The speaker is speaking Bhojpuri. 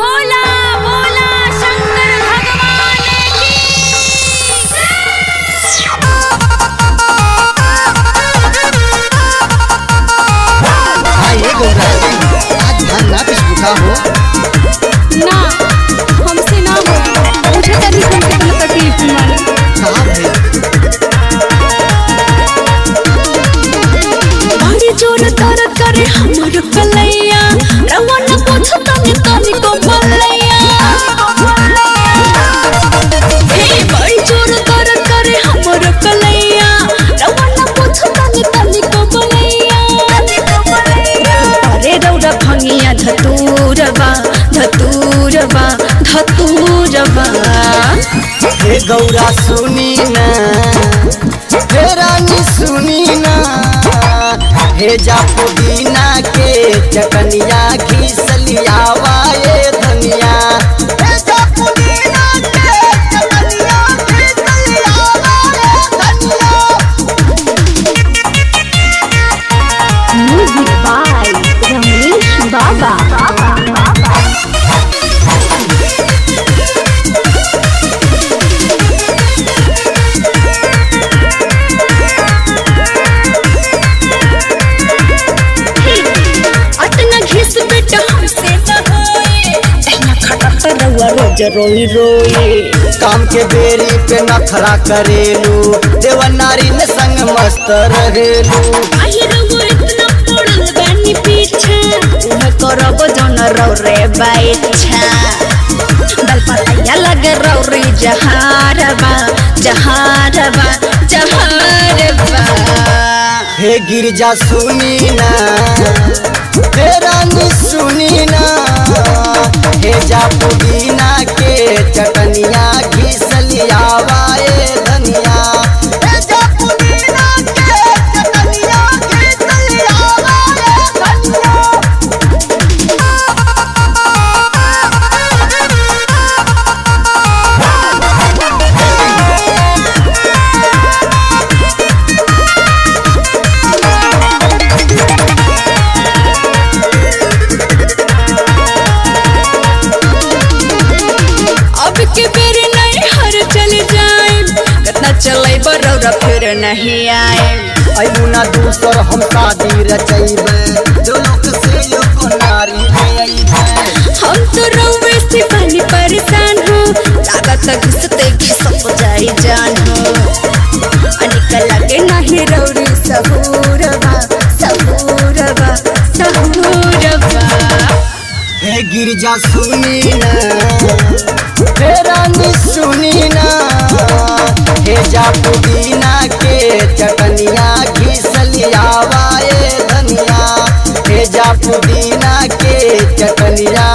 बोला बोला शंकर भगवान की। ये गौरा आज धान ना पिसबुका हो ना हमसे ना हो, मुझे तभी सुन के इतना तकलीफ माने कहाँ भाई बड़ी जोर दर्द करे हमर कलैया, रवन पूछ तनी तनी को भलैया। हे बड़ी जोर दर्द करे हमर कलैया, रवन पूछ तनी तनी को भलैया। अरे रौरा भंगिया धतूरबा धतूरबा धतूरबा। हे गौरा सुनी ना, हे रानी सुनी ना, हे जा पुदीना के चटनिया घिसलिया वाये धनिया। हे जा पुदीना के चटनिया घिसलिया वाये धनिया। म्यूजिक बाय रमेश बाबा। रोज रोई रोई काम के बेरी पे नखरा करेलू, देवनारी में संग मस्त रहेलू। इतना पड़ल बानी पीछे, उह करब जौन रौरे बाइछा। दल पतैया लगे रौरी जहारबा जहारबा जहारबा। हे गिरजा सुनी ना, हे रानी सुनी ना, हे जा पुदीना के चटनिया घिसलिया वाये धनिया। हे जा पुदीना के चटनिया घिसलिया वाये धनिया। अब के बेर नहीं हर चल जाए, कितना चले बरौरा फिर नहीं आए। अबू ना दूसर हम शादी रचैबे, जो लोग से एगो नारी ले अइबे। हम तो रौवे से बनी परेशान हो, लागत घिसते घिसप जाई जान हो। अनिक लगे नहीं रौरी सहूरबा सहूरबा सहूरबा। हे गिरजा सुनी ना, हे रानी सुनी ना, हे जा पुदीना के चटनिया घिसलिया वाये धनिया। हे जा पुदीना के चटनिया